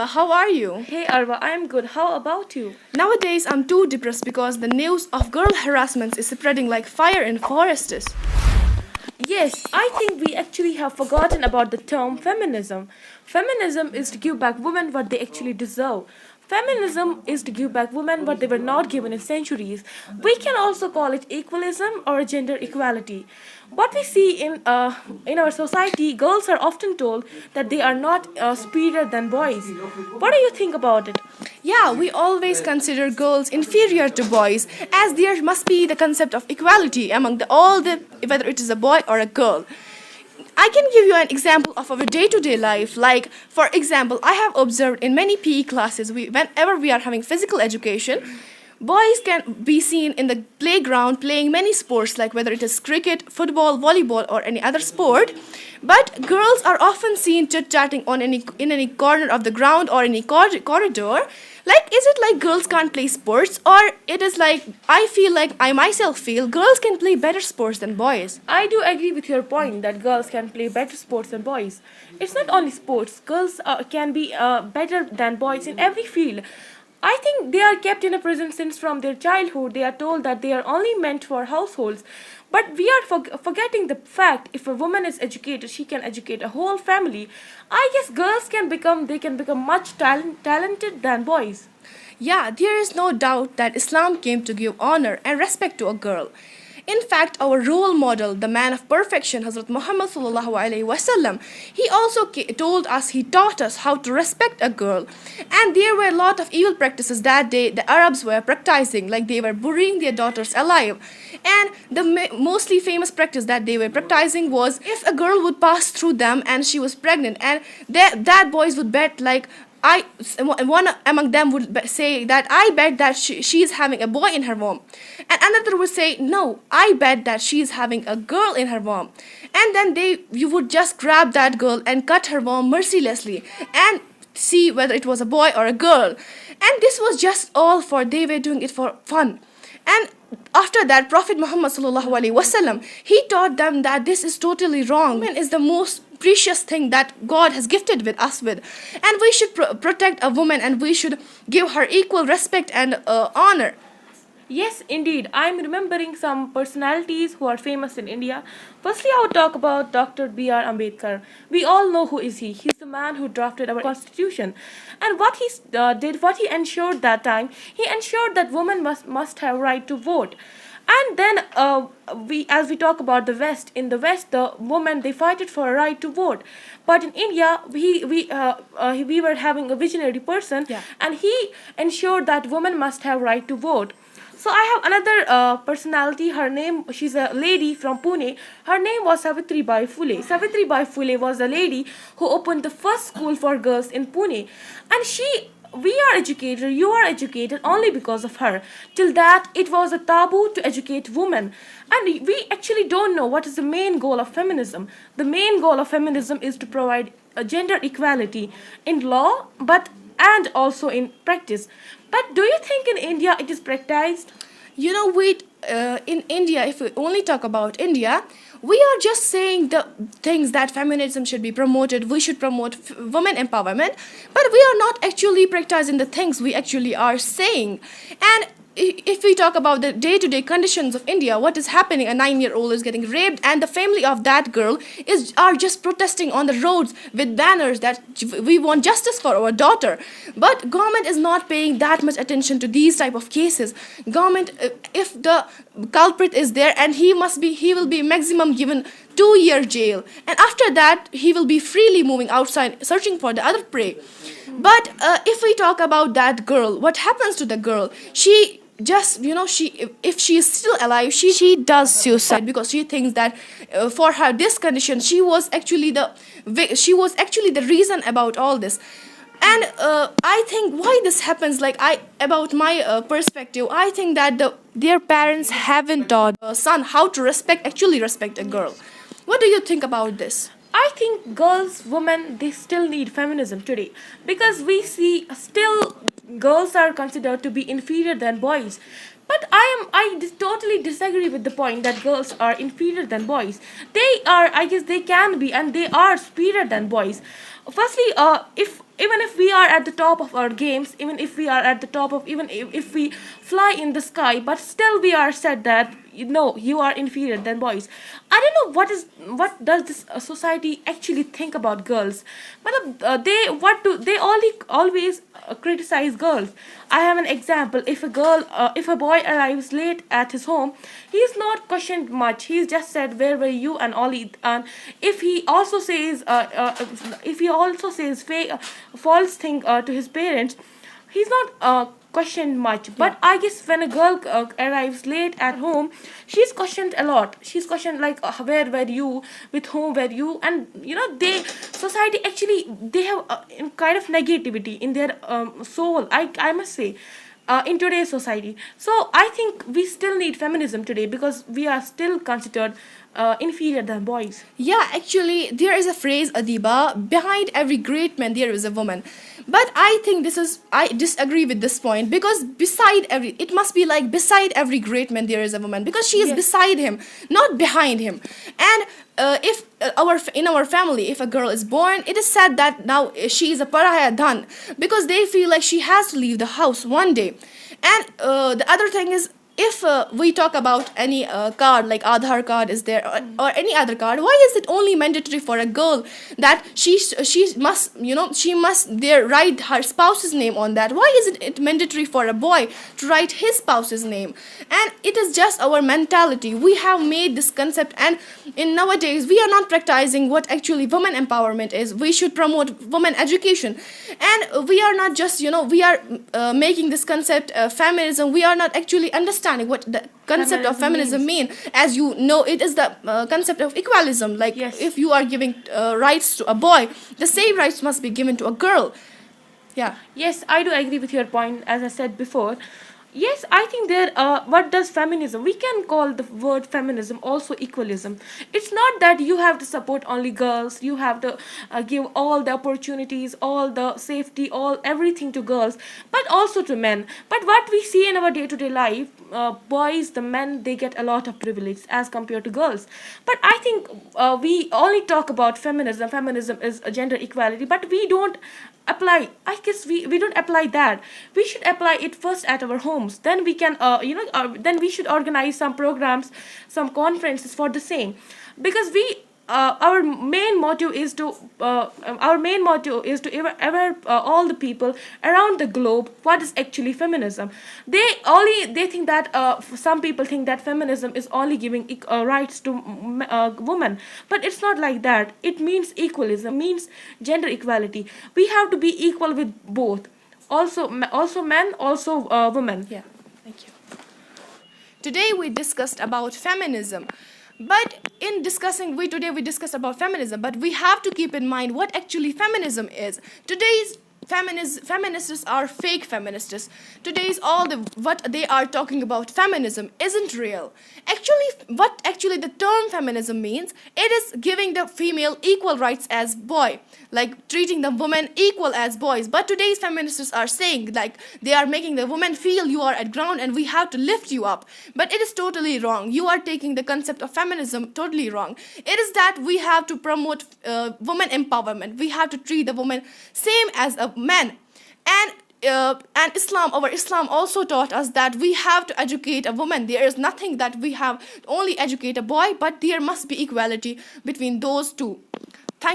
Adeeba, how are you? Hey Arwah, I am good. How about you? Nowadays, I'm too depressed because the news of girl harassment is spreading like fire in forests. Yes, I think we actually have forgotten about the term feminism. Feminism is to give back women what they actually deserve. Feminism is to give back women what they were not given in centuries. We can also call it equalism or gender equality. What we see in our society, girls are often told that they are not superior than boys. What do you think about it? Yeah, we always consider girls inferior to boys, as there must be the concept of equality among whether it is a boy or a girl. I can give you an example of our day-to-day life. Like, for example, I have observed in many PE classes, whenever we are having physical education, boys can be seen in the playground playing many sports, like whether it is cricket, football, volleyball, or any other sport. But girls are often seen chit-chatting in any corner of the ground or any corridor. Like, is it like girls can't play sports, or it is like I myself feel girls can play better sports than boys? I do agree with your point that girls can play better sports than boys. It's not only sports, girls can be better than boys in every field. I think they are kept in a prison since from their childhood. They are told that they are only meant for households. But we are forgetting the fact if a woman is educated, she can educate a whole family. I guess girls can become much talented than boys. Yeah, there is no doubt that Islam came to give honor and respect to a girl. In fact, our role model, the man of perfection, Hazrat Muhammad sallallahu alaihi wasallam, he also he taught us how to respect a girl. And there were a lot of evil practices that day the Arabs were practicing, like they were burying their daughters alive. And the mostly famous practice that they were practicing was if a girl would pass through them and she was pregnant, and that boys would bet like one among them would say that I bet that she is having a boy in her womb, and another would say no, I bet that she is having a girl in her womb, and then you would just grab that girl and cut her womb mercilessly and see whether it was a boy or a girl. And this was just all for they were doing it for fun. And after that, Prophet Muhammad sallallahu alaihi wasallam, he taught them that this is totally wrong. Woman is the most precious thing that God has gifted with us with, and we should protect a woman, and we should give her equal respect and honor. Yes, indeed. I'm remembering some personalities who are famous in India. Firstly, I would talk about Dr. B.R. Ambedkar. We all know who is he. He's the man who drafted our constitution. And what he what he ensured that time, he ensured that women must have right to vote. And then as we talk about the West, in the West, the women, they fight it for a right to vote. But in India, we were having a visionary person, Yeah. and he ensured that women must have right to vote. So I have another personality. She's a lady from Pune. Her name was Savitri Bai Phule. Savitri Bai Phule was a lady who opened the first school for girls in Pune. And we are educated, you are educated only because of her. Till that, it was a taboo to educate women. And we actually don't know what is the main goal of feminism. The main goal of feminism is to provide a gender equality in law, and also in practice. But do you think in India it is practiced? You know, in India, if we only talk about India, we are just saying the things that feminism should be promoted, we should promote women empowerment, but we are not actually practicing the things we actually are saying. And if we talk about the day-to-day conditions of India, what is happening? A 9-year-old is getting raped, and the family of that girl are just protesting on the roads with banners that we want justice for our daughter. But government is not paying that much attention to these type of cases. Government, if the culprit is there, and he will be maximum given 2-year jail, and after that he will be freely moving outside searching for the other prey. But if we talk about that girl, what happens to the girl? She just, if she is still alive, she does suicide because she thinks that for her this condition, she was actually the reason about all this. And I think why this happens, about my perspective, I think that their parents haven't taught a son how to actually respect a girl. What do you think about this? I think women, they still need feminism today, because we see still girls are considered to be inferior than boys. But totally disagree with the point that girls are inferior than boys. They are, I guess they can be, and they are superior than boys. Firstly, if even if we are at the top of our games, even if we are at the top of, even if we fly in the sky, but still we are said that, no, you are inferior than boys. I don't know what does this society actually think about girls. But they always criticize girls. I have an example. If a boy arrives late at his home, he is not questioned much. He's just said, where were you, and all. And if he also says false thing to his parents, he's not questioned much. But I guess when a girl arrives late at home, she's questioned a lot. She's questioned like, where were you, with whom were you, and they society actually, they have kind of negativity in their soul, I must say, in today's society. So I think we still need feminism today, because we are still considered inferior than boys. Yeah, actually, there is a phrase, Adeeba, behind every great man there is a woman. But I think I disagree with this point, because it must be like beside every great man there is a woman, because she is Yes. beside him, not behind him. And if in our family, if a girl is born, it is said that now she is a paraya dhan, because they feel like she has to leave the house one day. And the other thing is, if we talk about any card like Aadhaar card is there, or any other card, why is it only mandatory for a girl that she must she must there write her spouse's name on that? Why isn't it mandatory for a boy to write his spouse's name? And it is just our mentality. We have made this concept, and in nowadays we are not practicing what actually women empowerment is. We should promote women education, and we are not just we are making this concept feminism. We are not actually understanding what the concept of feminism mean. As you know, it is the concept of equalism. Like, Yes. if you are giving rights to a boy, the same rights must be given to a girl. Yeah. Yes, I do agree with your point, as I said before. Yes, I think what does feminism? We can call the word feminism also equalism. It's not that you have to support only girls, you have to give all the opportunities, all the safety, everything to girls, but also to men. But what we see in our day-to-day life, boys, the men, they get a lot of privilege as compared to girls. But I think we only talk about feminism. Feminism is a gender equality, but we don't apply, I guess we don't apply that. We should apply it first at our homes, then we can then we should organize some programs, some conferences for the same. Because our main motto is to ever all the people around the globe what is actually feminism. They think that some people think that feminism is only giving rights to women, but it's not like that. It means equalism, means gender equality. We have to be equal with both, also men, also women. Yeah. Thank you. Today we discussed about feminism. But in discussing, we discussed about feminism, but we have to keep in mind what actually feminism is. Today's feminists are fake feminists. Today's what they are talking about feminism isn't real. What actually the term feminism means, it is giving the female equal rights as boy, like treating the women equal as boys. But today's feminists are saying, like, they are making the woman feel you are at ground and we have to lift you up. But it is totally wrong. You are taking the concept of feminism totally wrong. It is that we have to promote women empowerment. We have to treat the woman same as a man. And Islam also taught us that we have to educate a woman. There is nothing that we have to only educate a boy, but there must be equality between those two.